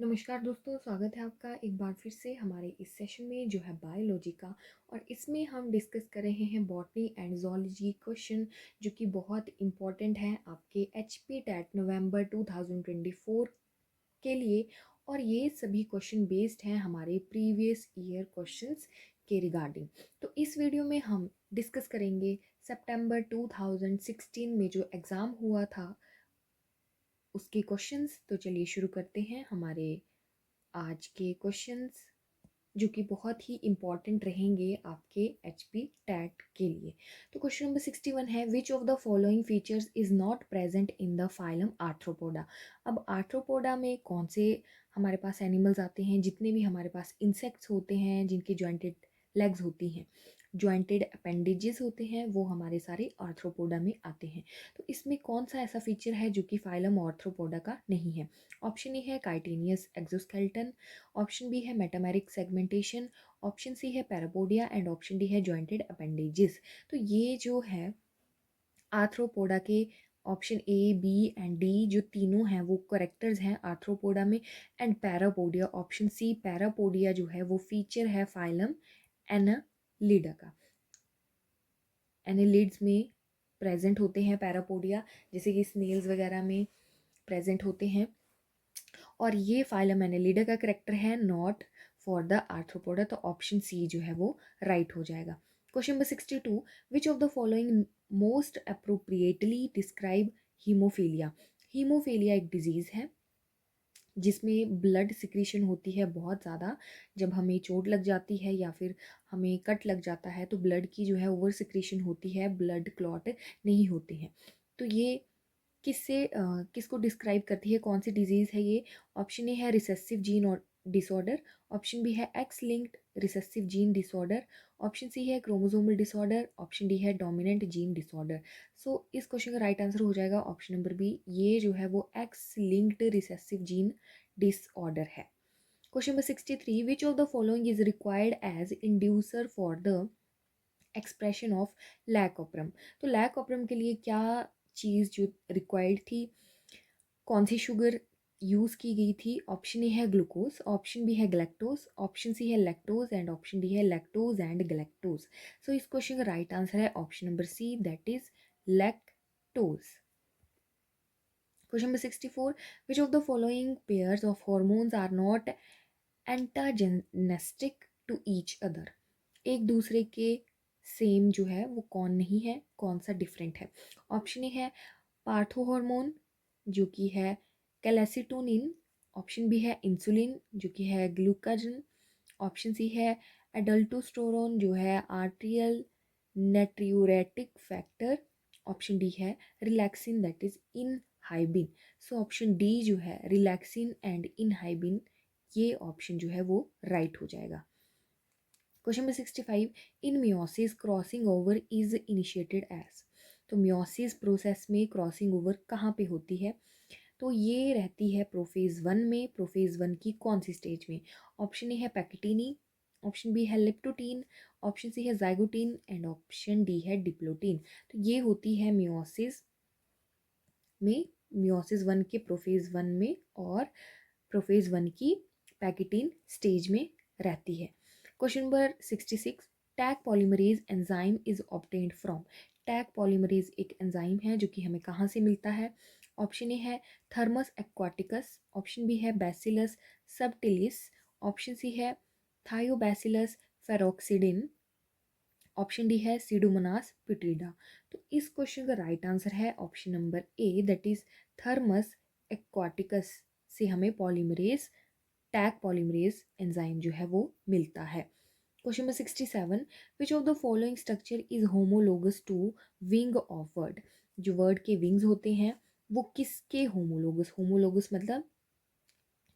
नमस्कार दोस्तों, स्वागत है आपका एक बार फिर से हमारे इस सेशन में जो है बायोलॉजी का। और इसमें हम डिस्कस कर रहे हैं बॉटनी एंड ज़ूलॉजी क्वेश्चन, जो कि बहुत इम्पोर्टेंट है आपके एचपी टेट नवंबर 2024 के लिए। और ये सभी क्वेश्चन बेस्ड हैं हमारे प्रीवियस ईयर क्वेश्चंस के रिगार्डिंग। तो इस वीडियो में हम डिस्कस करेंगे सितंबर 2016 में जो एग्ज़ाम हुआ था उसके क्वेश्चंस। तो चलिए शुरू करते हैं हमारे आज के क्वेश्चंस, जो कि बहुत ही इम्पॉर्टेंट रहेंगे आपके एच पी टैट के लिए। तो क्वेश्चन नंबर 61 है, विच of the following features is not present in the phylum arthropoda. अब आर्थ्रोपोडा में कौन से हमारे पास एनिमल्स आते हैं? जितने भी हमारे पास इंसेक्ट्स होते हैं जिनकी जॉइंटेड लेग्स होती हैं, जॉइंटेड अपेंडेजेस होते हैं, वो हमारे सारे आर्थ्रोपोडा में आते हैं। तो इसमें कौन सा ऐसा फीचर है जो कि फाइलम आर्थ्रोपोडा का नहीं है? ऑप्शन ए है काइटेनियस एक्सोस्केलेटन, ऑप्शन बी है मेटामेरिक सेगमेंटेशन, ऑप्शन सी है पैरापोडिया एंड ऑप्शन डी है जॉइंटेड अपेंडेजेस। तो ये जो है आर्थ्रोपोडा के option A B and D जो तीनों हैं वो करेक्टर्स हैं आर्थ्रोपोडा में। And parapodia option C parapodia जो है वो फीचर है फाइलम एनालिडा का। एनालिड्स में प्रेजेंट होते हैं पैरापोडिया, जैसे कि स्नेल्स वगैरह में प्रेजेंट होते हैं। और ये फाइलम एनालिडा का करेक्टर है, नॉट फॉर द आर्थ्रोपोडा। तो ऑप्शन सी जो है वो राइट हो जाएगा। Question number 62, which of the following most appropriately describe haemophilia. Haemophilia एक डिजीज़ है जिसमें ब्लड सिक्रीशन होती है बहुत ज़्यादा। जब हमें चोट लग जाती है या फिर हमें कट लग जाता है तो ब्लड की जो है ओवर सिक्रीशन होती है, ब्लड क्लॉट नहीं होते हैं। तो ये किसको डिस्क्राइब करती है, कौन सी डिजीज़ है ये? ऑप्शन ए है रिसेसिव जीन और डिसऑर्डर, ऑप्शन बी है X linked recessive gene disorder, option C है क्रोमोसोमल डिसऑर्डर, ऑप्शन डी है डोमिनेंट जीन डिसऑर्डर। सो इस क्वेश्चन का राइट आंसर हो जाएगा ऑप्शन नंबर बी, ये जो है वो X linked recessive gene disorder है। Question number 63, which of the following is required as inducer for the expression of lac operon. तो लैक ऑपरम के लिए क्या चीज़ जो रिक्वायर्ड थी, कौन सी शुगर यूज़ की गई थी? ऑप्शन ए है ग्लूकोज, ऑप्शन बी है ग्लैक्टोज, ऑप्शन सी है लैक्टोज एंड ऑप्शन डी है लैक्टोज एंड ग्लैक्टोज। सो इस क्वेश्चन का राइट आंसर है option number C, that is lactose. Question number 64, which of the following pairs of hormones are not antagonistic to each other. एक दूसरे के same जो है वो कौन नहीं है, कौन सा डिफरेंट है? ऑप्शन ए है पार्थो हार्मोन जो कि है कैलेसिटोनिन, ऑप्शन बी है इंसुलिन जो कि है ग्लूकाजन, ऑप्शन सी है एडल्टोस्टेरोन जो है atrial natriuretic factor, option D है relaxin that is inhibin. So option D जो है रिलैक्सिन एंड इनहाइबिन, ये ऑप्शन जो है वो राइट हो जाएगा। Question number 65, in meiosis crossing over is initiated as. तो मियोसिस प्रोसेस में क्रॉसिंग ओवर कहाँ पे होती है? तो ये रहती है प्रोफेज वन में। प्रोफेज वन की कौन सी स्टेज में? ऑप्शन ए है पैकेटिनी, ऑप्शन बी है लिप्टोटीन, ऑप्शन सी है जाइगोटीन एंड ऑप्शन डी है डिप्लोटीन। तो ये होती है मियोसिस में, मियोसिस वन के प्रोफेज वन में और प्रोफेज वन की पैकेटिन स्टेज में रहती है। Question number 66, tag polymerase enzyme is obtained from. Tag polymerase एक एंजाइम है जो कि हमें कहाँ से मिलता है? ऑप्शन ए है थर्मस एक्वाटिकस, ऑप्शन बी है बैसिलस सबटिलिस, ऑप्शन सी है थायोबैसिलस फेरोक्सिडिन, ऑप्शन डी है सीडोमोनास पिटिडा। तो इस क्वेश्चन का राइट आंसर है option number A, that is thermos aquaticus से हमें पॉलीमरेज, टैग पॉलीमरेज एंजाइम जो है वो मिलता है। Question number 67, which of the following structure is homologous to wing of bird. जो वर्ड के विंग्स होते हैं वो किसके होमोलोगस? होमोलोगस मतलब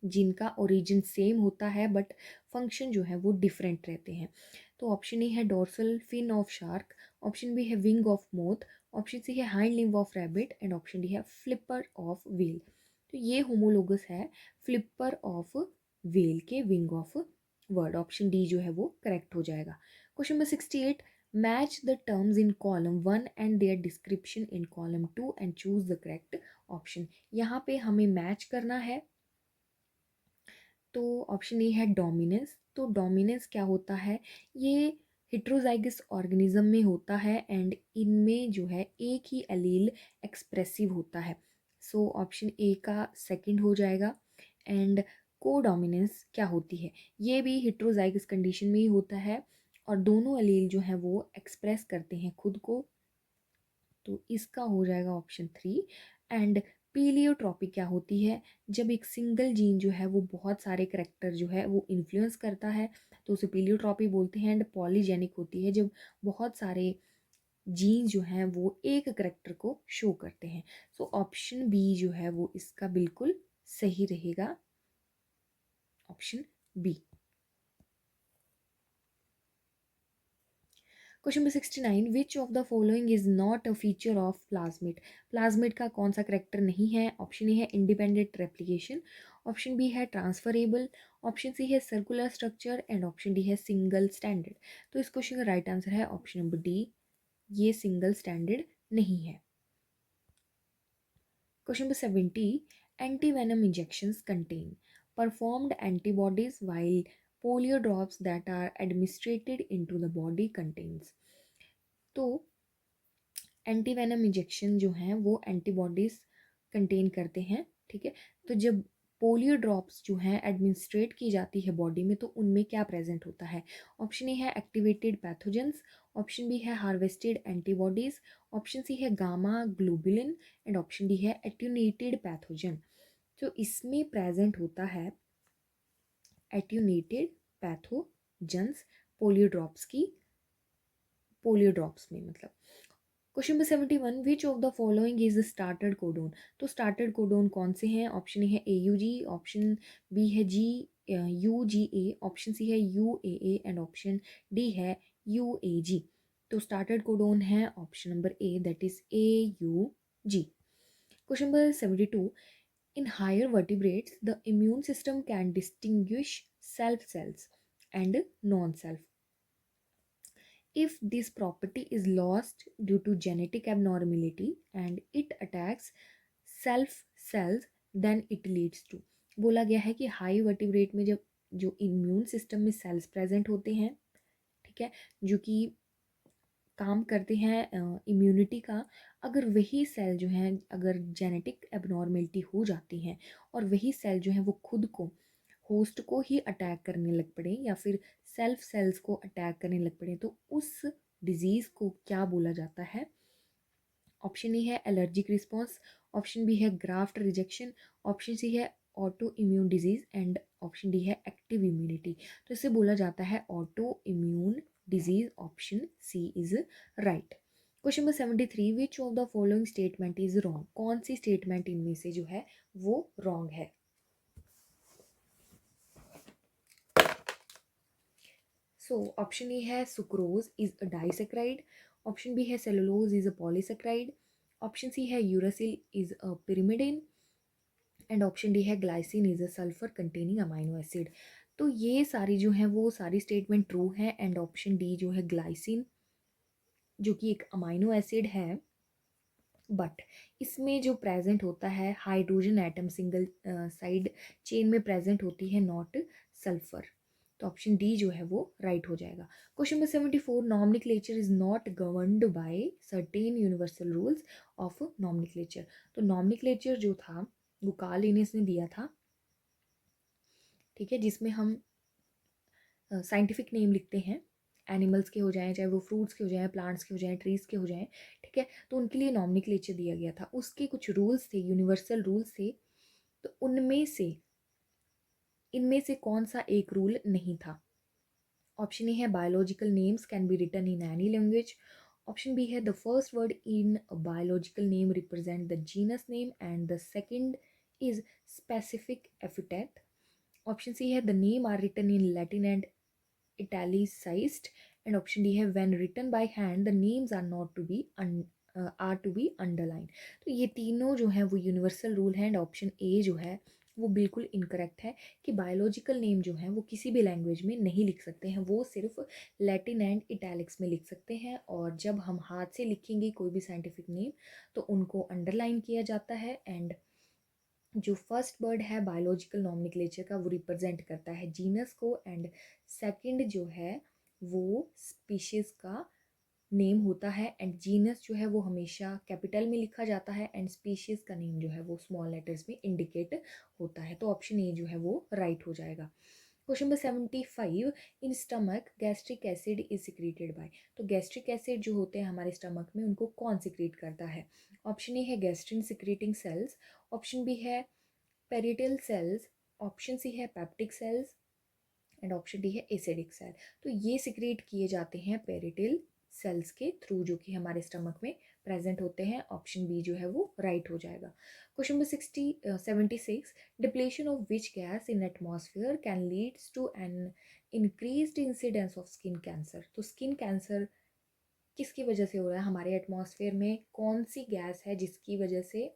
जिनका ओरिजिन सेम होता है बट फंक्शन जो है वो डिफरेंट रहते हैं। तो ऑप्शन ए है dorsal fin of shark, option B है wing of moth, option C है hind limb of rabbit and option D है फ्लिपर ऑफ व्हेल। तो ये होमोलोगस है फ्लिपर ऑफ व्हेल के wing of bird. Option D जो है वो करेक्ट हो जाएगा। Question number 68, match the terms in column 1 and their description in column 2 and choose the correct option. यहाँ पे हमें मैच करना है तो ऑप्शन ए है डोमिनेंस। तो डोमिनेंस क्या होता है, ये हेट्रोजाइगस ऑर्गेनिज्म में होता है एंड इनमें जो है एक ही एलील एक्सप्रेसिव होता है। सो ऑप्शन ए का सेकंड हो जाएगा। एंड कोडोमिनेंस क्या होती है, ये भी हेट्रोजाइगस कंडीशन में ही होता है और दोनों एलील जो है वो एक्सप्रेस करते हैं खुद को। तो इसका हो जाएगा ऑप्शन थ्री। एंड पीलियोट्रॉपी क्या होती है, जब एक सिंगल जीन जो है वो बहुत सारे करेक्टर जो है वो इन्फ्लुएंस करता है तो उसे पीलियोट्रॉपी बोलते हैं। एंड पॉलीजेनिक होती है जब बहुत सारे जीन जो हैं वो एक करेक्टर को शो करते हैं। सो ऑप्शन बी जो है वो इसका बिल्कुल सही रहेगा, option B. Question number 69, which of the following is not a feature of plasmid. Plasmid का कौन सा करेक्टर नहीं है। ऑप्शन ए है इंडिपेंडेंट रेप्लिकेशन, ऑप्शन बी है ट्रांसफरेबल, ऑप्शन सी है circular structure and option D है सिंगल स्टैंडर्ड। तो इस क्वेश्चन का राइट आंसर है ऑप्शन नंबर डी, ये सिंगल स्टैंडर्ड नहीं है। Question number 70, antivenom injections contain performed antibodies while polio drops that are administered into the body contains। तो antivenom injection जो हैं वो एंटीबॉडीज कंटेन करते हैं, ठीक है। तो जब पोलियो ड्रॉप्स जो हैं एडमिनिस्ट्रेट की जाती है बॉडी में तो उनमें क्या प्रेजेंट होता है। ऑप्शन ए है एक्टिवेटेड पैथोजेंस, ऑप्शन बी है हार्वेस्टेड एंटीबॉडीज, ऑप्शन सी है gamma globulin and option D है एट्यूनेटेड पैथोजन। तो इसमें प्रेजेंट होता है एट्यूनेटेड पैथोजेंस पोलियो ड्रॉप्स में मतलब। Question number 71, which of the following is starter codon. तो स्टार्टर्ड कोडोन कौन से हैं। ऑप्शन ए है AUG, ऑप्शन बी है UGA, ऑप्शन सी है UAA एंड ऑप्शन डी है UAG। तो स्टार्टर्ड कोडोन है option number A, that is AUG। Question number 72, in higher vertebrates the immune system can distinguish self cells and non self. If this property is lost due to genetic abnormality and it attacks self cells, then it leads to। बोला गया है कि high vertebrate में जब जो immune system में cells present होते हैं, ठीक है, जो कि काम करते हैं इम्यूनिटी का, अगर वही सेल जो हैं अगर जेनेटिक एबनॉर्मेलिटी हो जाती हैं और वही सेल जो है वो खुद को होस्ट को ही अटैक करने लग पड़े या फिर सेल्फ सेल्स को अटैक करने लग पड़े तो उस डिजीज़ को क्या बोला जाता है। ऑप्शन ए है एलर्जिक रिस्पॉन्स, ऑप्शन बी है ग्राफ्ट रिजेक्शन, ऑप्शन सी है autoimmune disease and option D है एक्टिव इम्यूनिटी। तो इसे बोला जाता है autoimmune disease, option C is right. Question number 73, which of the following statement is wrong. कौन सी स्टेटमेंट इनमें से जो है वो रॉन्ग है। सो ऑप्शन ए है sucrose is a disaccharide, option B है cellulose is a polysaccharide, option C है uracil is a pyrimidine and option D है glycine is a sulphur containing amino acid. तो ये सारी जो है वो सारी स्टेटमेंट ट्रू है एंड ऑप्शन डी जो है ग्लाइसिन जो कि एक अमाइनो एसिड है बट इसमें जो प्रेजेंट होता है hydrogen atom single side chain में प्रेजेंट होती है नॉट सल्फर। तो ऑप्शन डी जो है वो राइट हो जाएगा। Question number 74, nomenclature is not governed by certain universal rules of nomenclature. तो नॉमनिक्लेचर जो था वो कार्ल लिनियस ने दिया था, ठीक है, जिसमें हम साइंटिफिक नेम लिखते हैं एनिमल्स के हो जाएं चाहे वो फ्रूट्स के हो जाएं प्लांट्स के हो जाएं ट्रीज़ के हो जाएं, ठीक है। तो उनके लिए नॉमनिक्लेचर दिया गया था, उसके कुछ रूल्स थे यूनिवर्सल रूल्स थे। तो उनमें से इनमें से कौन सा एक रूल नहीं था। ऑप्शन ए है biological names can be written in any language, option B है the first word in a biological name represent the genus name and the second is specific epithet, option C है the name are written in Latin and italicized and option D है when written by hand the names are not to be are to be underlined। तो ये तीनों जो है वो universal rule है and option A जो है वो बिल्कुल इनकरेक्ट है कि बायोलॉजिकल नेम जो है वो किसी भी लैंग्वेज में नहीं लिख सकते हैं, वो सिर्फ लैटिन एंड इटैलिक्स में लिख सकते हैं और जब हम हाथ से लिखेंगे कोई भी साइंटिफिक नेम तो उनको अंडरलाइन किया जाता है एंड जो फर्स्ट वर्ड है बायोलॉजिकल नॉमेनक्लेचर का वो रिप्रेजेंट करता है जीनस को, एंड सेकंड जो है वो स्पीशीज का नेम होता है, एंड जीनस जो है वो हमेशा कैपिटल में लिखा जाता है, एंड स्पीशीज का नेम जो है वो स्मॉल लेटर्स में इंडिकेट होता है। तो ऑप्शन ए जो है वो राइट हो जाएगा। Question number 75, in stomach gastric acid is secreted by. तो गैस्ट्रिक एसिड जो होते हैं हमारे स्टमक में उनको कौन सिक्रीट करता है? ऑप्शन ए है gastrin secreting cells, option B है पेरिटल सेल्स, ऑप्शन सी है peptic cells, and option D है एसिडिक सेल। तो ये सिक्रेट किए जाते हैं पेरिटल सेल्स के थ्रू, जो कि हमारे स्टमक में प्रेजेंट होते हैं। ऑप्शन बी जो है वो राइट हो जाएगा। Question number 76, depletion of which gas in atmosphere can leads to an increased incidence of skin cancer. तो स्किन कैंसर किसकी वजह से हो रहा है? हमारे एटमॉस्फेयर में कौन सी गैस है जिसकी वजह से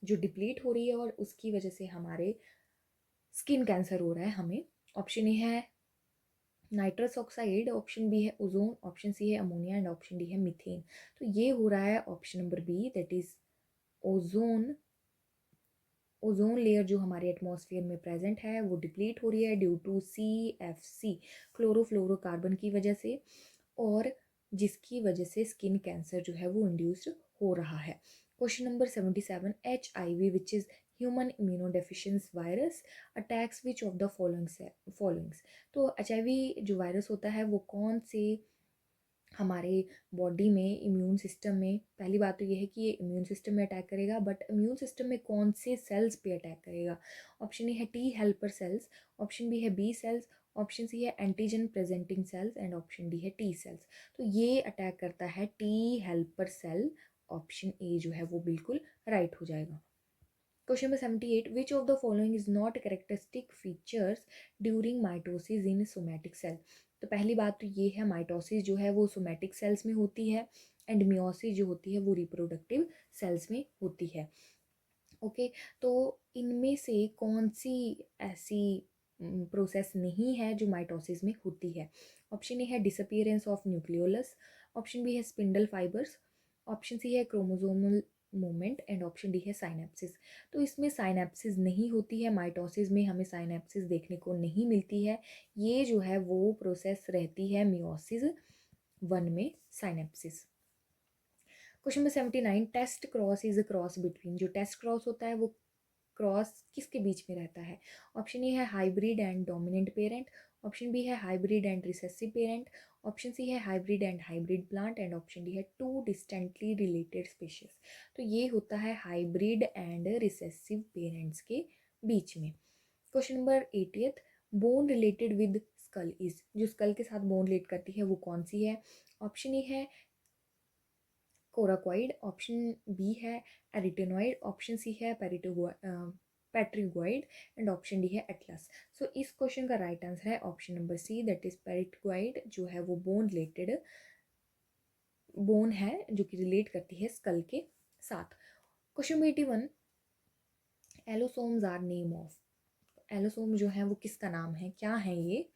जो डिप्लीट हो रही है और उसकी वजह से हमारे स्किन कैंसर हो रहा है हमें? ऑप्शन ए है नाइट्रस ऑक्साइड, ऑप्शन बी है ओजोन, ऑप्शन सी है अमोनिया, एंड ऑप्शन डी है मीथेन। तो ये हो रहा है option number B, that is ozone. Ozone layer जो हमारे एटमॉस्फेयर में प्रेजेंट है वो डिप्लीट हो रही है ड्यू टू CFC, क्लोरोफ्लोरोकार्बन की वजह से, और जिसकी वजह से स्किन कैंसर जो है वो इंड्यूस्ड हो रहा है। Question number 77, HIV which is human immunodeficiency virus attacks which of the followings. तो HIV जो वायरस होता है वो कौन से हमारे बॉडी में इम्यून सिस्टम में, पहली बात तो ये है कि ये इम्यून सिस्टम में अटैक करेगा, बट इम्यून सिस्टम में कौन से सेल्स पे अटैक करेगा? ऑप्शन ए है T helper cells, option B है बी सेल्स, ऑप्शन सी है antigen presenting cells, and option D है टी सेल्स। तो ये अटैक करता है T helper cell. Option A जो है वो बिल्कुल राइट हो जाएगा। Question number 78, which of the following is not characteristic features during mitosis in somatic cell. तो पहली बात तो ये है माइटोसिस जो है वो सोमैटिक सेल्स में होती है, एंड मियोसिस जो होती है वो रिप्रोडक्टिव सेल्स में होती है। ओके, तो इनमें से कौन सी ऐसी प्रोसेस नहीं है जो माइटोसिस में होती है? ऑप्शन ए है disappearance of nucleolus, option B है स्पिंडल फाइबर्स, ऑप्शन सी है chromosomal movement, and option D है साइनेप्सिस। तो इसमें साइनेप्सिस नहीं होती है, माइटोसिस में हमें साइनेप्सिस देखने को नहीं मिलती है। ये जो है वो प्रोसेस रहती है मियोसिस 1 में, synapsis. Question number 79, test cross is a cross between. जो टेस्ट क्रॉस होता है वो क्रॉस किसके बीच में रहता है? ऑप्शन ए है hybrid and dominant parent, option B है hybrid and recessive parent, option C है hybrid and hybrid plant, and option D है टू डिस्टेंटली रिलेटेड स्पीशीज। तो ये होता है हाइब्रिड एंड रिसेसिव पेरेंट्स के बीच में। Question number 80, bone related with skull is. जो स्कल के साथ बोन रिलेट करती है वो कौन सी है? ऑप्शन ए है कोराकॉइड, ऑप्शन बी है एरिटेनॉइड, ऑप्शन सी है पैट्रिगॉइड, एंड ऑप्शन डी है एटलस। सो इस क्वेश्चन का राइट आंसर है option number C, that is pterygoid, जो है वो बोन रिलेटेड बोन है जो कि रिलेट करती है स्कल के साथ। Question number 81, allosomes are name of. Allosome जो है वो किसका नाम है, क्या है ये?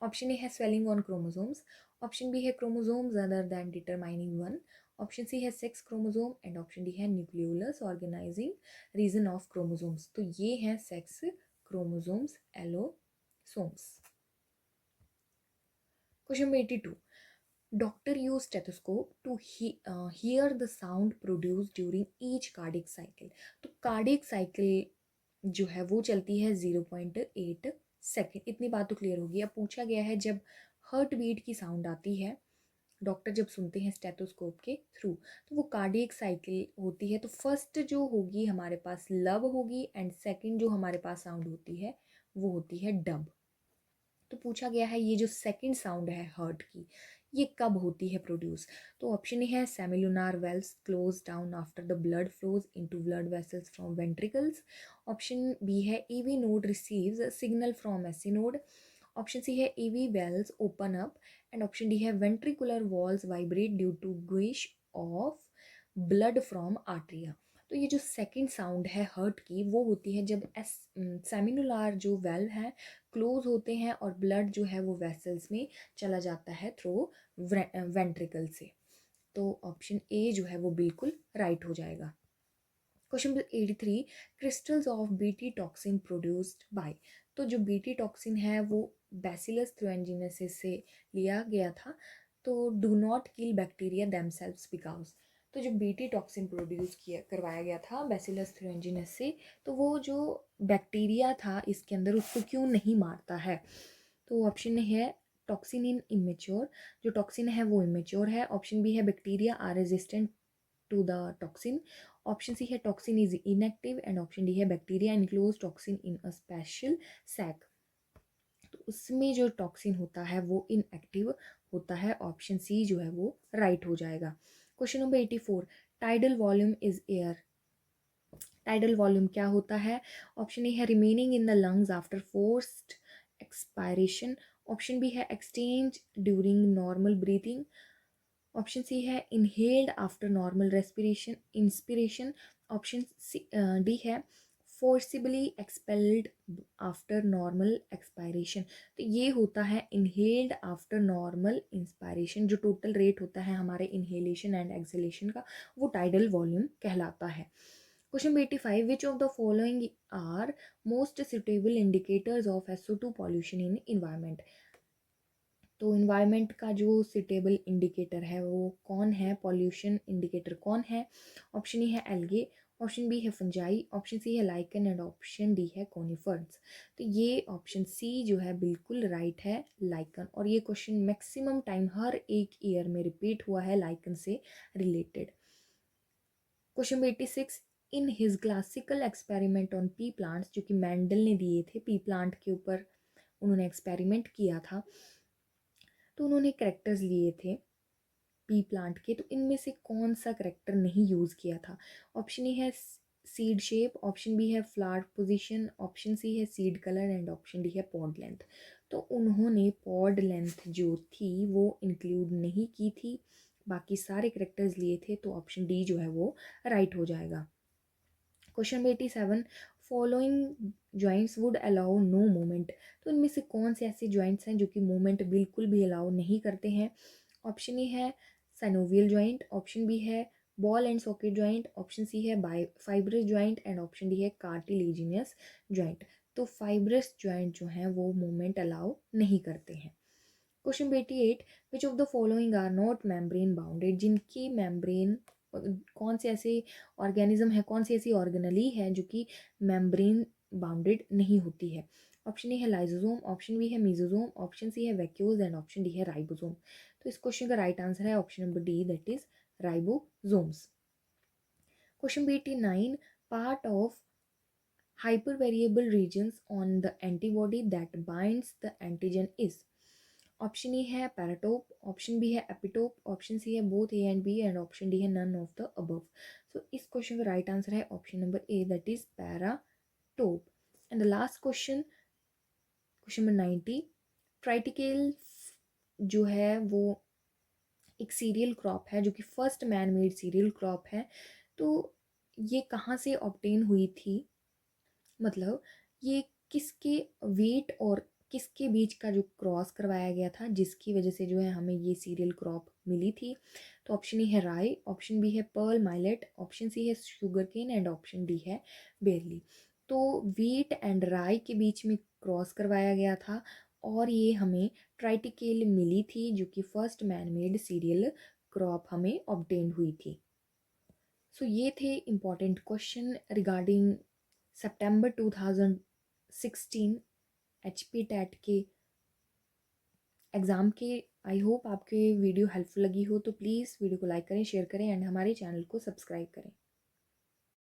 ऑप्शन ए है swelling on chromosomes, option B है chromosomes other than determining one, option C है sex chromosome, and option D है nucleolus organizing region of chromosomes. तो ये हैं sex chromosomes, allosomes. Question number 82, doctor use stethoscope to hear the sound produce during each cardiac cycle. तो cardiac cycle जो है वो चलती है 0.8 सेकेंड। इतनी बात तो क्लियर होगी। अब पूछा गया है जब हार्ट बीट की साउंड आती है, डॉक्टर जब सुनते हैं स्टेथोस्कोप के थ्रू, तो वो कार्डियक साइकिल होती है। तो फर्स्ट जो होगी हमारे पास लब होगी, एंड सेकंड जो हमारे पास साउंड होती है वो होती है डब। तो पूछा गया है ये जो सेकंड साउंड है हार्ट की, ये कब होती है प्रोड्यूस? तो ऑप्शन ए है semilunar valves close down after the blood flows into blood vessels from ventricles, option B है AV node receives signal from AC node, option C है AV valves open up, and option D है ventricular walls vibrate due to gush of blood from atria. तो ये जो second sound है hurt की वो होती है जब सेमिनुलार जो वेल है क्लोज होते हैं और ब्लड जो है वो वेसल्स में चला जाता है थ्रू वेंट्रिकल से। तो ऑप्शन ए जो है वो बिल्कुल राइट हो जाएगा। Question number 83, crystals of BT toxin produced by. तो जो बीटी टॉक्सिन है वो बैसिलस थ्यूएंजिनेसिस से लिया गया था। तो do not kill bacteria themselves because, तो जो बीटी टॉक्सिन प्रोड्यूस किया करवाया गया था बैसिलस थ्यूएंजिनस से, तो वो जो बैक्टीरिया था इसके अंदर उसको क्यों नहीं मारता है। तो ऑप्शन है टॉक्सिन इन इमेच्योर, जो टॉक्सिन है वो इमेच्योर है। ऑप्शन बी है bacteria are resistant to the toxin. Option C है toxin is inactive and option D है bacteria enclose toxin in a special sac. तो उसमें जो टॉक्सिन होता है वो इनएक्टिव होता है। ऑप्शन सी जो है वो राइट हो जाएगा। Question number 84, tidal volume is air. Tidal volume क्या होता है। ऑप्शन ए है remaining in the lungs after forced expiration. Option B है exchange during normal breathing. Option C है inhaled after normal respiration inspiration. Option D है forcibly expelled after normal expiration. तो ये होता है इनहेल्ड आफ्टर नॉर्मल इंस्पायरेशन। जो total rate होता है हमारे इनहेलेशन एंड एक्सहेलेशन का वो टाइडल वॉल्यूम कहलाता है। Question 85, which of the following are most suitable indicators of SO2 pollution in environment. तो इन्वायरमेंट का जो सुटेबल इंडिकेटर है वो कौन है, पॉल्यूशन इंडिकेटर कौन है। ऑप्शन ई है एल्गे, ऑप्शन बी है फंजाई, ऑप्शन सी है लाइकन एंड ऑप्शन डी है कोनिफर्स। तो ये ऑप्शन सी जो है बिल्कुल राइट है, लाइकन। और ये क्वेश्चन मैक्सिमम टाइम हर एक ईयर में रिपीट हुआ है लाइकन से related. Question 86, in his classical experiment on P plants, जो कि मैंडल ने दिए थे, पी प्लांट के ऊपर उन्होंने एक्सपेरिमेंट किया था, तो उन्होंने करेक्टर्स लिए थे पी प्लांट के। तो इनमें से कौन सा करेक्टर नहीं यूज़ किया था। ऑप्शन ए है सीड शेप, ऑप्शन बी है फ्लावर पोजीशन, ऑप्शन सी है seed colour and option D है पॉड लेंथ। तो उन्होंने पॉड लेंथ जो थी वो इंक्लूड नहीं की थी, बाकी सारे करेक्टर्स लिए थे। तो ऑप्शन डी जो है वो राइट हो जाएगा। Question number 87, following joints would allow no movement. तो इनमें से कौन से ऐसे जॉइंट्स हैं जो कि मूवमेंट बिल्कुल भी अलाउ नहीं करते हैं। ऑप्शन ए है साइनोवियल जॉइंट, ऑप्शन बी है ball and socket joint, option C है by fibrous joint and option D है कार्टिलेजिनियस जॉइंट। तो फाइब्रस जॉइंट जो हैं वो मूवमेंट अलाउ नहीं करते हैं। Question 88, which of the following are not membrane bounded. जिनकी मेम्ब्रेन, कौन से ऐसे ऑर्गेनिज्म है, कौन सी ऐसी ऑर्गेनली है जो कि मेम्ब्रेन बाउंडेड नहीं होती है। ऑप्शन ए है लाइजोसोम, ऑप्शन बी है मीजोसोम, ऑप्शन सी है वैक्यूल्स एंड ऑप्शन डी है राइबोसोम। तो इस क्वेश्चन का राइट आंसर है option number D, that is ribosomes. Question 89, part of hypervariable regions on the antibody that binds the antigen is। Option A है paratope, option B है epitope, option C है both A and B and option D है none of the above. So इस question का right answer है option number A, that is paratope. And the last question, question number 90, triticale जो है वो एक cereal crop है जो कि first man made cereal crop है। तो ये कहाँ से ऑब्टेन हुई थी, मतलब ये किसके वेट और किसके बीच का जो क्रॉस करवाया गया था जिसकी वजह से जो है हमें ये सीरियल क्रॉप मिली थी। तो ऑप्शन ए है राई, ऑप्शन बी है पर्ल माइलेट, ऑप्शन सी है sugar cane and option D है बेरली। तो वीट एंड राई के बीच में क्रॉस करवाया गया था और ये हमें ट्राइटिकेल मिली थी जो कि first man made cereal crop हमें ऑब्टेन हुई थी। सो ये थे इम्पॉर्टेंट क्वेश्चन रिगार्डिंग सितंबर 2016 HP टेट के एग्ज़ाम के। आई होप आपके वीडियो हेल्पफुल लगी हो, तो प्लीज़ वीडियो को लाइक करें, शेयर करें एंड हमारे चैनल को सब्सक्राइब करें।